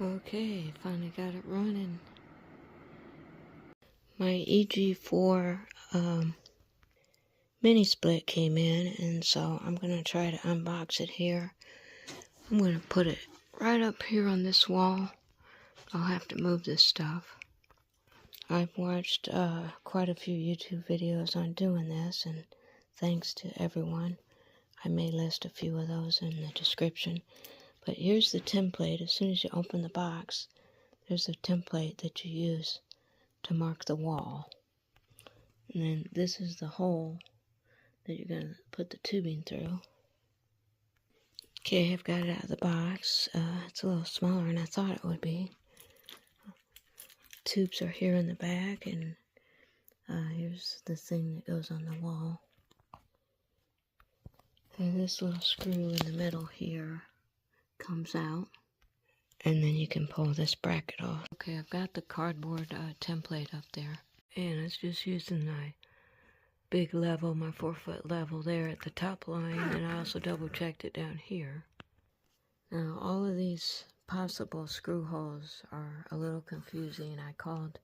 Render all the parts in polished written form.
Okay, finally got it running. My EG4 mini split came in, and so I'm going to try to unbox it here. I'm going to put it right up here on this wall. I'll have to move this stuff. I've watched quite a few YouTube videos on doing this, and thanks to everyone. I may list a few of those in the description. But here's the template. As soon as you open the box, there's a template that you use to mark the wall. And then this is the hole that you're going to put the tubing through. Okay, I've got it out of the box. It's a little smaller than I thought it would be. Tubes are here in the back, and here's the thing that goes on the wall. And this little screw in the middle here comes out, and then you can pull this bracket off. Okay, I've got the cardboard template up there, and it's just using my big level, my 4-foot level there at the top line, and I also double checked it down here. Now all of these possible screw holes are a little confusing. I called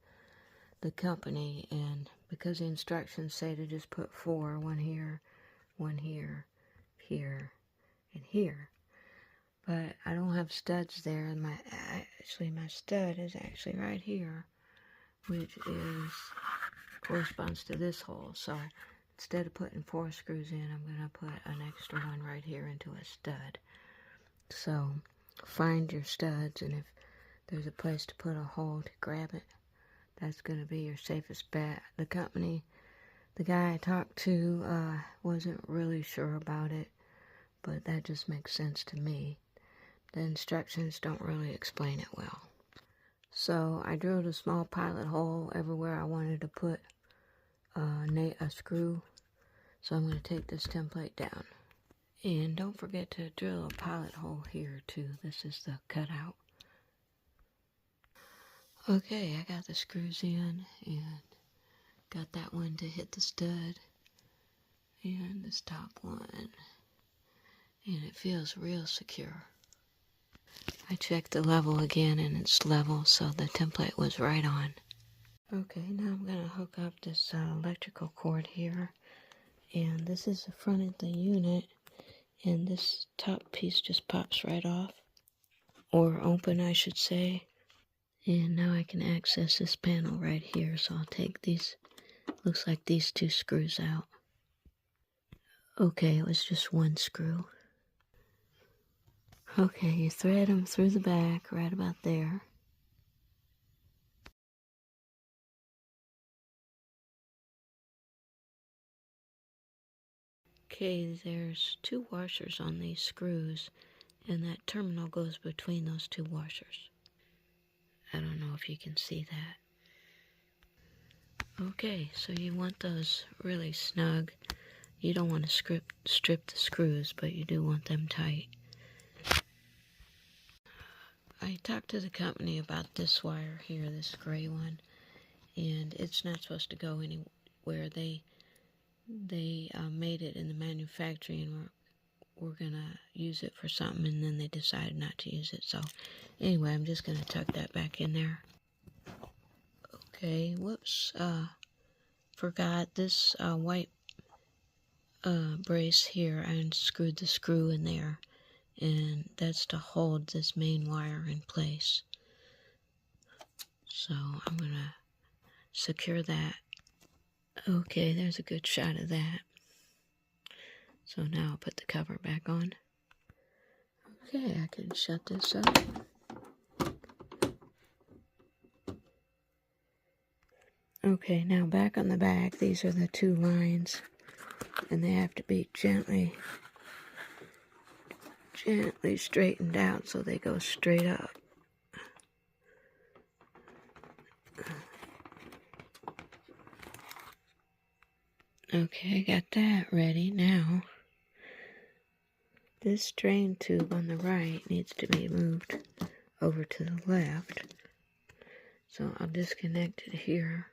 the company, and because the instructions say to just put 4, one here, here, and here. But I don't have studs there, and my stud is actually right here, which corresponds to this hole. So instead of putting 4 screws in, I'm going to put an extra one right here into a stud. So find your studs, and if there's a place to put a hole to grab it, that's going to be your safest bet. The guy I talked to wasn't really sure about it, but that just makes sense to me. The instructions don't really explain it well. So I drilled a small pilot hole everywhere I wanted to put a screw. So I'm going to take this template down. And don't forget to drill a pilot hole here too. This is the cutout. Okay, I got the screws in and got that one to hit the stud. And this top one. And it feels real secure. I checked the level again, and it's level, so the template was right on. Okay, now I'm going to hook up this electrical cord here. And this is the front of the unit, and this top piece just pops right off. Or open, I should say. And now I can access this panel right here, so I'll take these, looks like these 2 screws out. Okay, it was just 1 screw. Okay, you thread them through the back, right about there. Okay, there's 2 washers on these screws, and that terminal goes between those 2 washers. I don't know if you can see that. Okay, so you want those really snug. You don't want to strip the screws, but you do want them tight. I talked to the company about this wire here, this gray one, and it's not supposed to go anywhere. They made it in the manufacturing, and we're gonna use it for something, and then they decided not to use it. So anyway, I'm just gonna tuck that back in there. Okay, whoops, forgot this white brace here. I unscrewed the screw in there, and that's to hold this main wire in place. So I'm gonna secure that. Okay, there's a good shot of that. So now I'll put the cover back on. Okay, I can shut this up. Okay, now back on the back, these are the 2 lines, and they have to be gently straightened out so they go straight up. Okay, I got that ready. Now, this drain tube on the right needs to be moved over to the left. So I'll disconnect it here.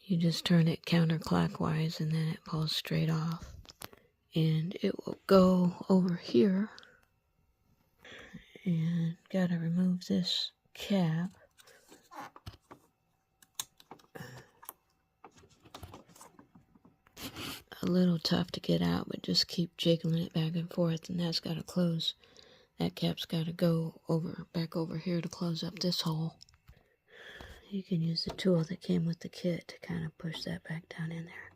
You just turn it counterclockwise, and then it pulls straight off. And it will go over here. And gotta remove this cap. A little tough to get out, but just keep jiggling it back and forth, and that's got to close. That cap's got to go back over here to close up this hole. You can use the tool that came with the kit to kind of push that back down in there.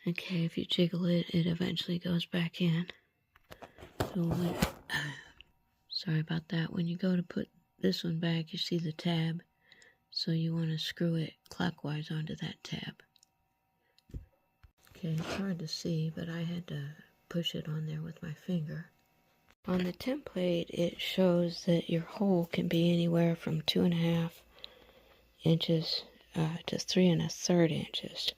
Okay, if you jiggle it, it eventually goes back in. So sorry about that. When you go to put this one back, you see the tab. So you want to screw it clockwise onto that tab. Okay, it's hard to see, but I had to push it on there with my finger. On the template, it shows that your hole can be anywhere from 2.5 inches to 3 1/3 inches.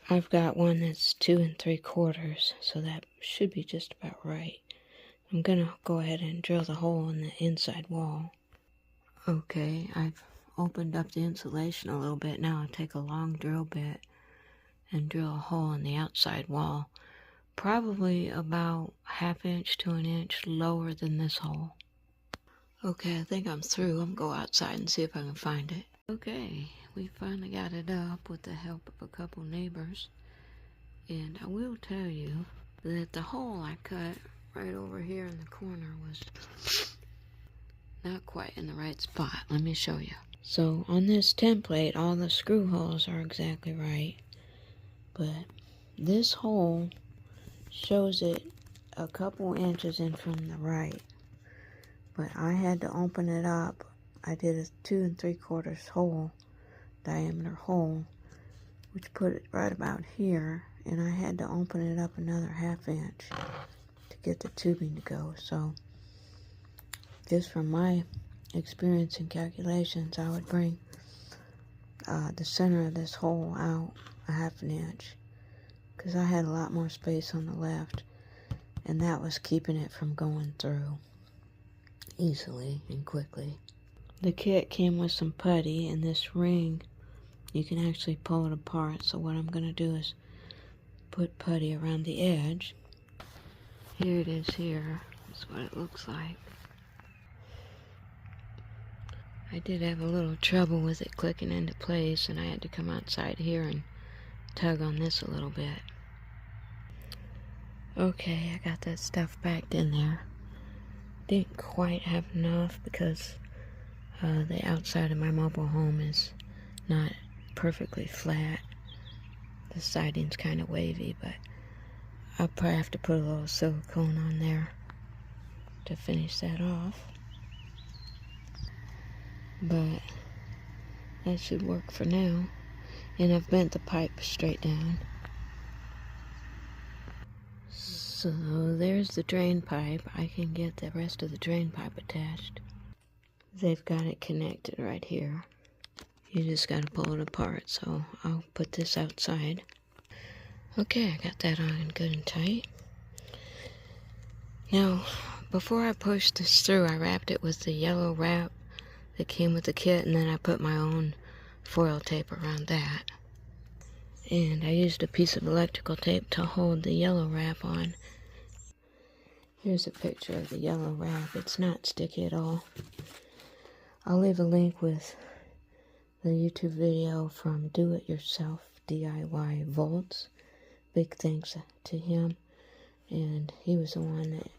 I've got one that's 2 3/4, so that should be just about right. I'm gonna go ahead and drill the hole in the inside wall. Okay, I've opened up the insulation a little bit. Now I'll take a long drill bit and drill a hole in the outside wall, probably about 1/2 inch to 1 inch lower than this hole. Okay, I think I'm through. I'm gonna go outside and see if I can find it. Okay, we finally got it up with the help of a couple neighbors, and I will tell you that the hole I cut right over here in the corner was not quite in the right spot. Let me show you. So on this template, all the screw holes are exactly right, but this hole shows it a couple inches in from the right, but I had to open it up. I did a 2 3/4 hole, diameter hole, which put it right about here, and I had to open it up another 1/2 inch to get the tubing to go. So just from my experience and calculations, I would bring the center of this hole out 1/2 inch, because I had a lot more space on the left, and that was keeping it from going through easily and quickly. The kit came with some putty, and this ring, you can actually pull it apart. So what I'm going to do is put putty around the edge. Here it is here. That's what it looks like. I did have a little trouble with it clicking into place, and I had to come outside here and tug on this a little bit. Okay, I got that stuff backed in there. Didn't quite have enough because the outside of my mobile home is not perfectly flat. The siding's kind of wavy, but I'll probably have to put a little silicone on there to finish that off. But that should work for now. And I've bent the pipe straight down. So there's the drain pipe. I can get the rest of the drain pipe attached. They've got it connected right here. You just got to pull it apart. So I'll put this outside. Okay, I got that on good and tight. Now, before I pushed this through, I wrapped it with the yellow wrap that came with the kit, and then I put my own foil tape around that. And I used a piece of electrical tape to hold the yellow wrap on. Here's a picture of the yellow wrap. It's not sticky at all. I'll leave a link with the YouTube video from Do It Yourself DIY Volts. Big thanks to him. And he was the one that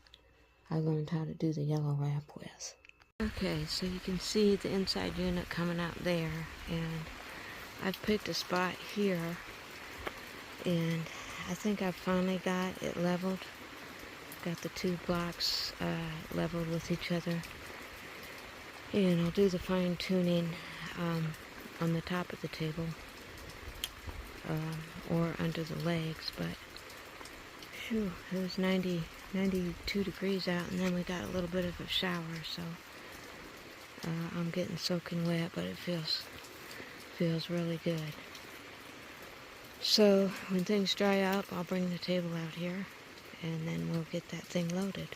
I learned how to do the yellow wrap with. Okay, so you can see the inside unit coming out there, and I've picked a spot here, and I think I've finally got it leveled. Got the two blocks leveled with each other, and I'll do the fine tuning on the top of the table or under the legs. But phew, it was 92 degrees out, and then we got a little bit of a shower, so I'm getting soaking wet, but it feels really good. So when things dry up, I'll bring the table out here, and then we'll get that thing loaded.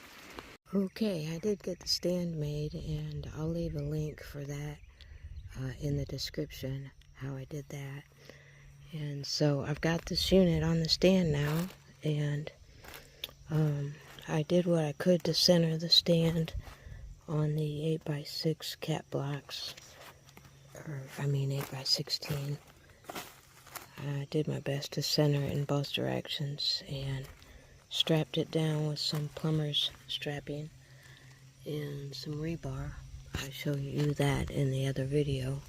Okay, I did get the stand made, and I'll leave a link for that in the description, how I did that. And so I've got this unit on the stand now, and I did what I could to center the stand on the 8x6 cat blocks, or I mean 8x16. I did my best to center it in both directions and strapped it down with some plumber's strapping and some rebar. I show you that in the other video.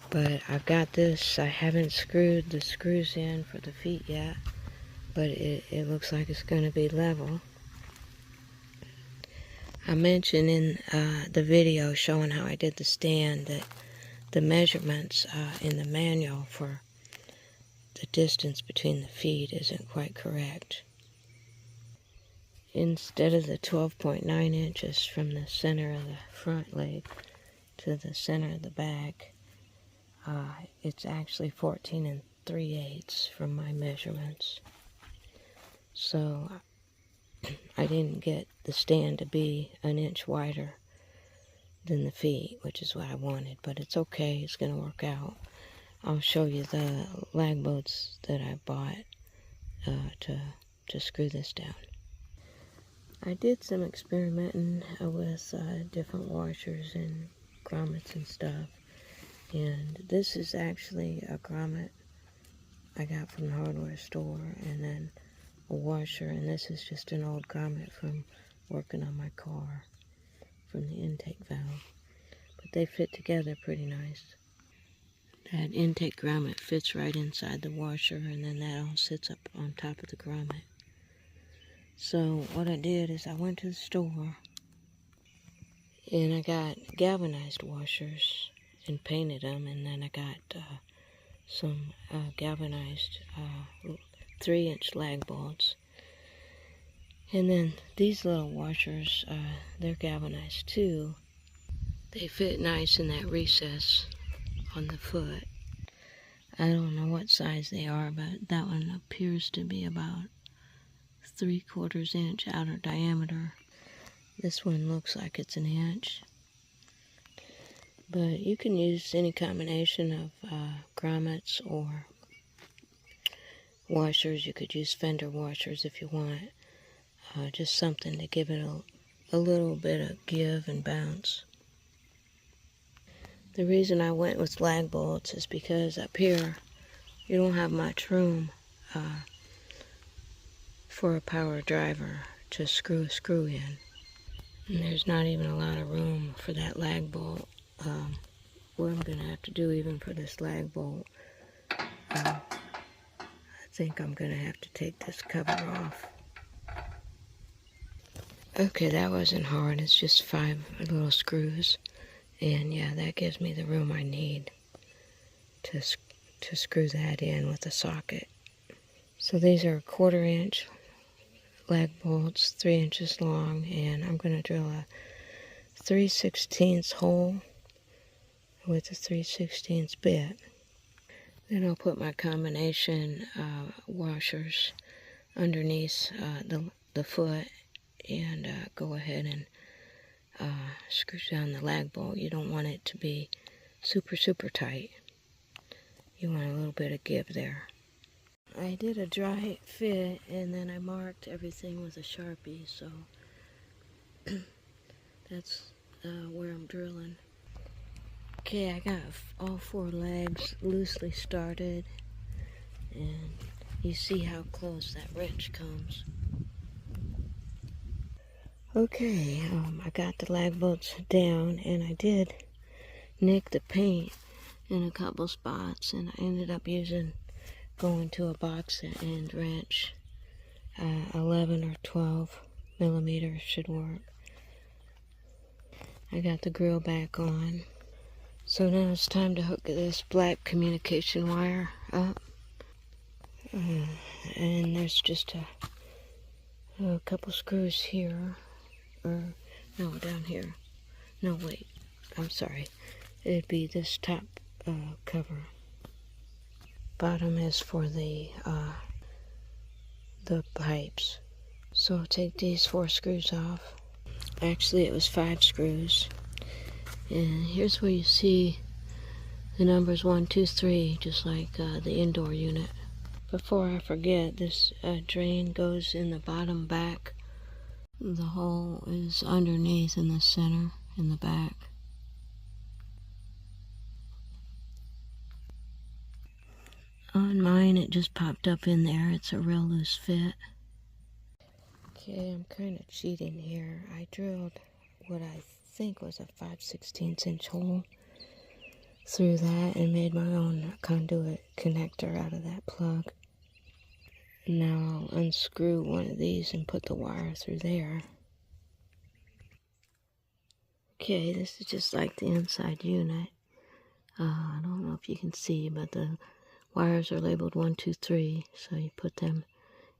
But I've got this. I haven't screwed the screws in for the feet yet, but it looks like it's going to be level. I mentioned in the video showing how I did the stand that the measurements in the manual for the distance between the feet isn't quite correct. Instead of the 12.9 inches from the center of the front leg to the center of the back, it's actually 14 3/8 from my measurements. So I didn't get the stand to be an inch wider than the feet, which is what I wanted, but it's okay, it's going to work out. I'll show you the lag bolts that I bought to screw this down. I did some experimenting with different washers and grommets and stuff, and this is actually a grommet I got from the hardware store, and then a washer, and this is just an old grommet from working on my car from the intake valve, but they fit together pretty nice. That intake grommet fits right inside the washer, and then that all sits up on top of the grommet. So what I did is I went to the store and I got galvanized washers and painted them, and then I got some galvanized 3-inch lag bolts. And then these little washers, they're galvanized too. They fit nice in that recess on the foot. I don't know what size they are, but that one appears to be about 3/4 inch outer diameter. This one looks like it's 1 inch. But you can use any combination of grommets or washers. You could use fender washers if you want. Just something to give it a little bit of give and bounce. The reason I went with lag bolts is because up here you don't have much room for a power driver to screw a screw in. And there's not even a lot of room for that lag bolt. What I'm going to have to do even for this lag bolt, I think I'm going to have to take this cover off. Okay, that wasn't hard. It's just 5 little screws. And yeah, that gives me the room I need to screw that in with a socket. So these are 1/4 inch lag bolts, 3 inches long, and I'm going to drill a 3/16 hole with a 3/16 bit. Then I'll put my combination washers underneath the foot and go ahead and screw down the lag bolt. You don't want it to be super tight. You want a little bit of give there. I did a dry fit and then I marked everything with a Sharpie, so that's where I'm drilling. Okay, I got all 4 legs loosely started, and you see how close that wrench comes. Okay, I got the lag bolts down, and I did nick the paint in a couple spots, and I ended up going to a box end wrench. 11 or 12 millimeters should work. I got the grill back on. So now it's time to hook this black communication wire up. And there's just a couple screws here. Or, no, down here. No, wait. I'm sorry. It'd be this top cover. Bottom is for the pipes. So I'll take these 4 screws off. Actually, it was 5 screws. And here's where you see the numbers 1, 2, 3, just like the indoor unit. Before I forget, this drain goes in the bottom back The hole is underneath in the center, in the back. On mine, it just popped up in there. It's a real loose fit. Okay, I'm kind of cheating here. I drilled what I think was a 5/16 inch hole through that and made my own conduit connector out of that plug. Now I'll unscrew one of these and put the wire through there. Okay, this is just like the inside unit. I don't know if you can see, but the wires are labeled 1, 2, 3, so you put them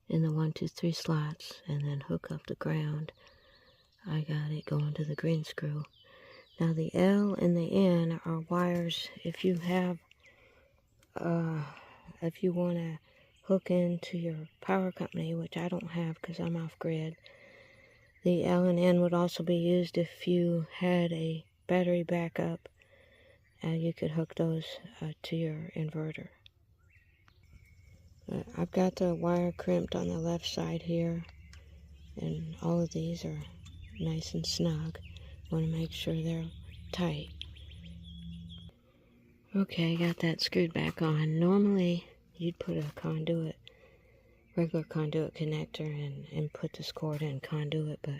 in the 1, 2, 3 slots and then hook up the ground. I got it going to the green screw. Now the L and the N are wires if you have, if you want to hook into your power company, which I don't have because I'm off grid. The L and N would also be used if you had a battery backup. You could hook those to your inverter. I've got the wire crimped on the left side here, and all of these are nice and snug. Want to make sure they're tight. Okay, got that screwed back on. Normally, you'd put a conduit, regular conduit connector and put this cord in conduit, but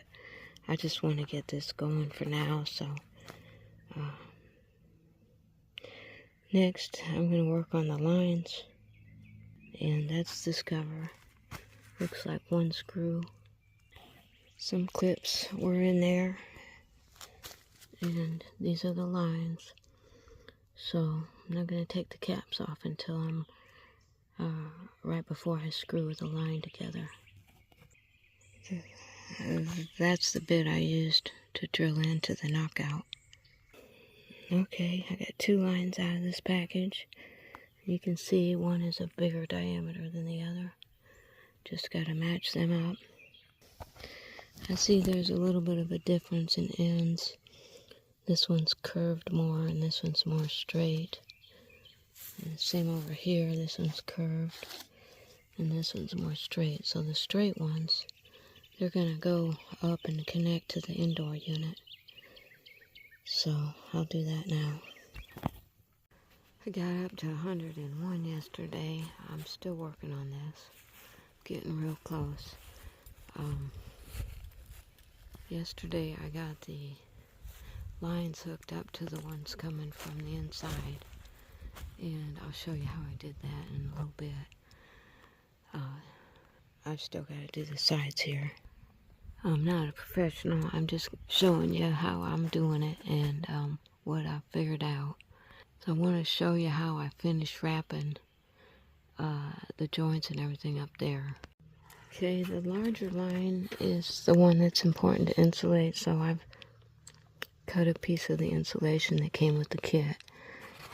I just want to get this going for now, so next I'm going to work on the lines, and that's this cover. Looks like one screw. Some clips were in there, and these are the lines. So I'm not going to take the caps off until I'm right before I screw the line together. That's the bit I used to drill into the knockout. Okay, I got 2 lines out of this package. You can see one is a bigger diameter than the other. Just got to match them up. I see there's a little bit of a difference in ends. This one's curved more and this one's more straight. And same over here, this one's curved and this one's more straight. So the straight ones, they're going to go up and connect to the indoor unit. So I'll do that now. I got up to 101 yesterday. I'm still working on this. Getting real close. Yesterday I got the lines hooked up to the ones coming from the inside. And I'll show you how I did that in a little bit. I've still got to do the sides here. I'm not a professional. I'm just showing you how I'm doing it and what I figured out. So I want to show you how I finished wrapping the joints and everything up there. Okay, the larger line is the one that's important to insulate, so I've cut a piece of the insulation that came with the kit.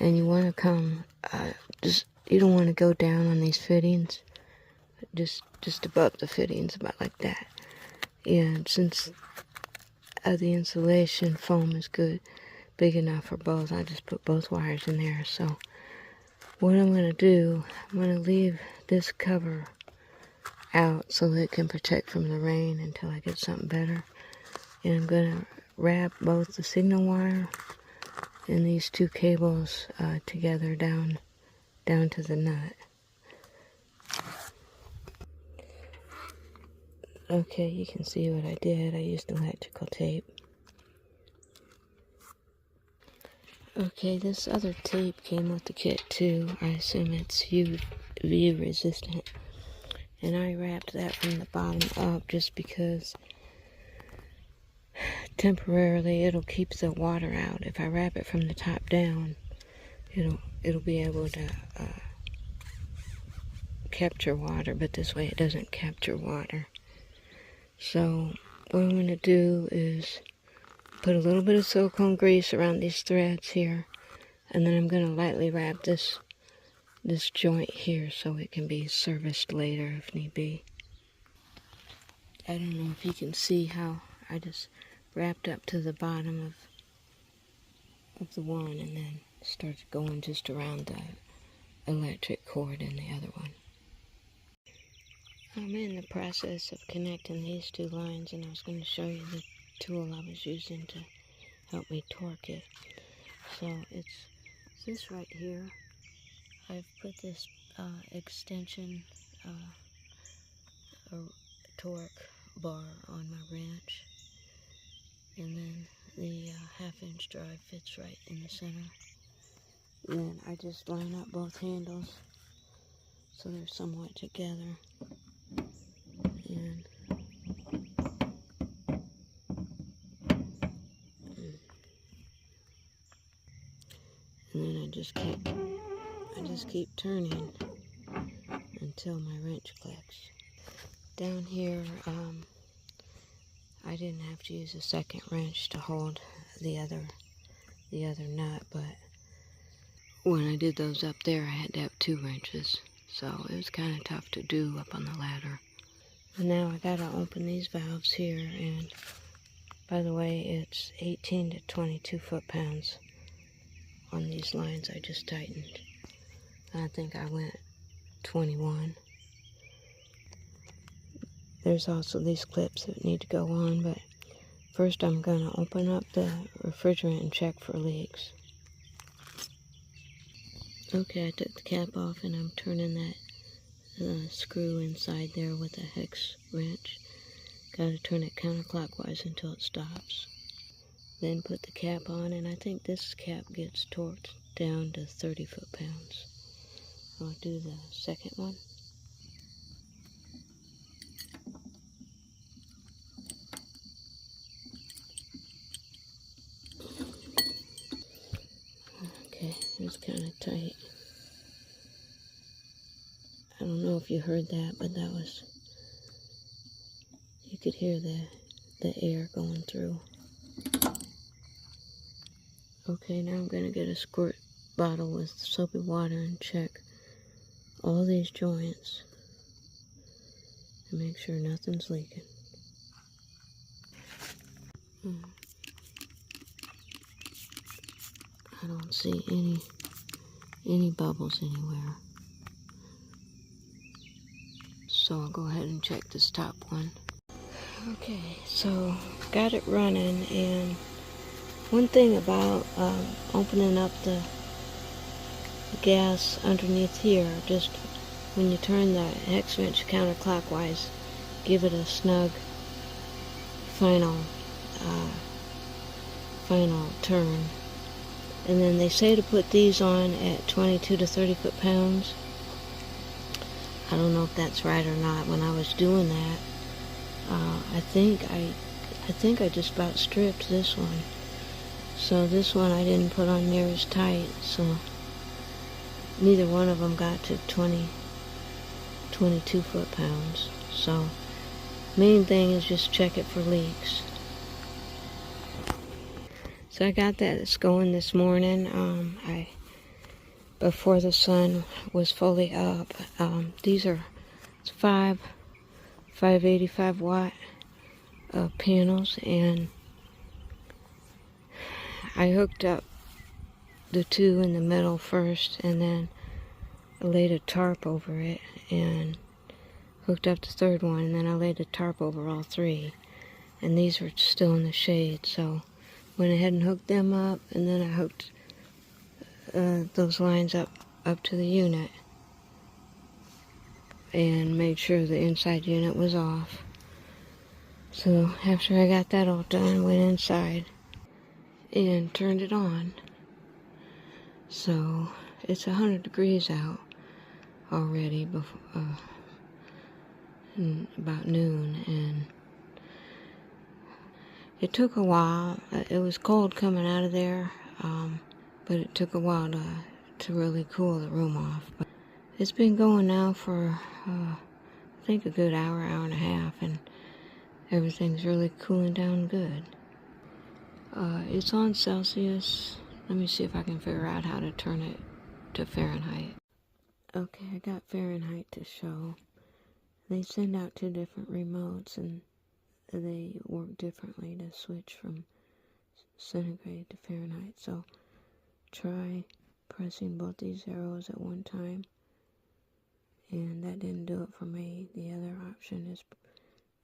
And you want to come, you don't want to go down on these fittings, just above the fittings, about like that. And since the insulation foam is good, big enough for both, I just put both wires in there. So what I'm going to do, I'm going to leave this cover out so that it can protect from the rain until I get something better. And I'm going to wrap both the signal wire and these 2 cables together down to the nut. Okay, you can see what I did. I used electrical tape. Okay, this other tape came with the kit too. I assume it's UV resistant. And I wrapped that from the bottom up just because temporarily it'll keep the water out. If I wrap it from the top down, it'll be able to capture water, but this way it doesn't capture water. So what I'm going to do is put a little bit of silicone grease around these threads here, and then I'm going to lightly wrap this joint here so it can be serviced later if need be. I don't know if you can see how I just wrapped up to the bottom of the one and then started going just around the electric cord in the other one. I'm in the process of connecting these two lines, and I was going to show you the tool I was using to help me torque it. So it's this right here. I've put this extension torque bar on my wrench, and then the half-inch drive fits right in the center. Then I just line up both handles so they're somewhat together, and then I just keep turning until my wrench clicks. Down here, I didn't have to use a second wrench to hold the other nut, but when I did those up there, I had to have 2 wrenches, so it was kind of tough to do up on the ladder. And now I gotta open these valves here, and by the way, it's 18 to 22 foot-pounds on these lines I just tightened. I think I went 21. There's also these clips that need to go on, but first I'm gonna open up the refrigerant and check for leaks. Okay, I took the cap off and I'm turning that screw inside there with a hex wrench. Gotta turn it counterclockwise until it stops. Then put the cap on, and I think this cap gets torqued down to 30 foot-pounds. I'll do the second one. Okay, it was kind of tight. I don't know if you heard that, but that was, you could hear the air going through. Okay, now I'm going to get a squirt bottle with soapy water and check all these joints and make sure nothing's leaking. I don't see any bubbles anywhere. So I'll go ahead and check this top one. Okay, so got it running, and one thing about opening up the gas underneath here, just when you turn the hex wrench counterclockwise, give it a snug final turn. And then they say to put these on at 22 to 30 foot-pounds. I don't know if that's right or not. When I was doing that, I think I just about stripped this one. So this one I didn't put on near as tight, so neither one of them got to 22 foot-pounds. So main thing is just check it for leaks. So I got that. It's going this morning. Before the sun was fully up. These are 585 watt panels, and I hooked up the 2 in the middle first, and then I laid a tarp over it and hooked up the 3rd one, and then I laid a tarp over all 3, and these were still in the shade, so went ahead and hooked them up, and then I hooked those lines up to the unit and made sure the inside unit was off. So after I got that all done, went inside and turned it on. So it's 100 degrees out already before about noon, and it took a while. It was cold coming out of there, but it took a while to really cool the room off. But it's been going now for I think a good hour and a half, and everything's really cooling down good. It's on Celsius. Let me see if I can figure out how to turn it to Fahrenheit. Okay, I got Fahrenheit to show. They send out 2 different remotes, and they work differently to switch from centigrade to Fahrenheit. So try pressing both these arrows at one time and that didn't do it for me. The other option is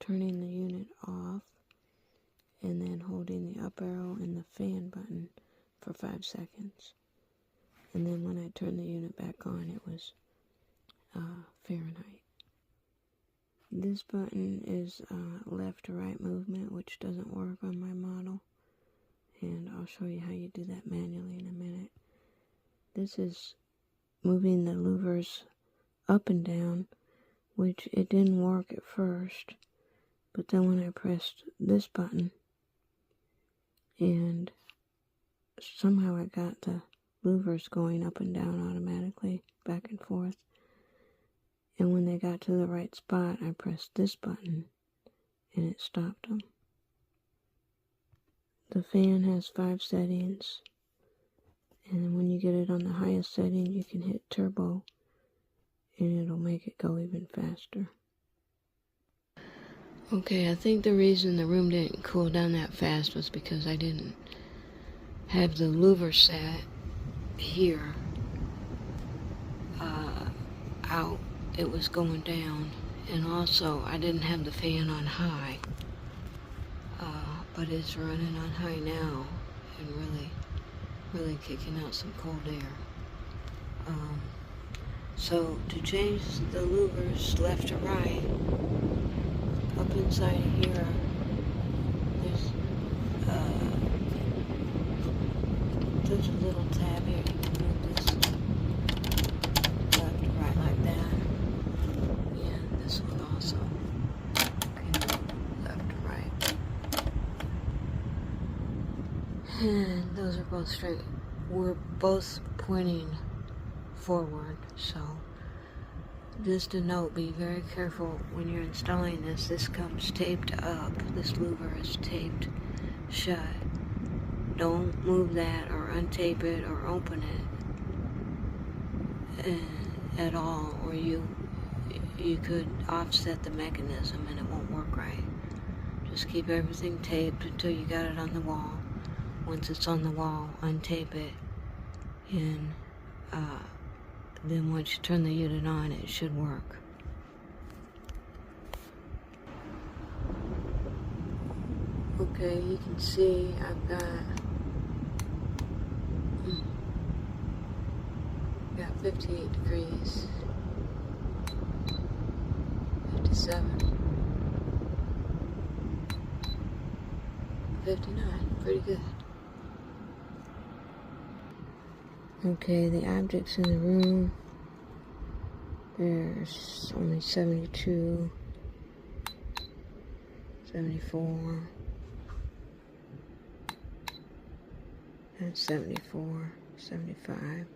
turning the unit off and then holding the up arrow and the fan button for 5 seconds. And then when I turned the unit back on, it was Fahrenheit. This button is left to right movement, which doesn't work on my model. And I'll show you how you do that manually in a minute. This is moving the louvers up and down, which it didn't work at first. But then when I pressed this button, and somehow I got the louvers going up and down automatically, back and forth. And when they got to the right spot, I pressed this button, and it stopped them. The fan has 5 settings, and when you get it on the highest setting, you can hit turbo, and it'll make it go even faster. Okay, I think the reason the room didn't cool down that fast was because I didn't have the louver set here out. It was going down, and also I didn't have the fan on high, but it's running on high now and really kicking out some cold air. So to change the louvers left to right, up inside of here, there's a little tab here. You can move this left to right like that. And this one also can move left to right. And those are both straight. We're both pointing forward, so just a note, be very careful when you're installing this. This comes taped up. This louver is taped shut. Don't move that or untape it or open it at all, or you could offset the mechanism and it won't work right. Just keep everything taped until you got it on the wall. Once it's on the wall, untape it, and then once you turn the unit on, it should work. Okay, you can see I've got 58 degrees, 57, 59, pretty good. Okay, the objects in the room, there's only 72, 74, that's 74, 75,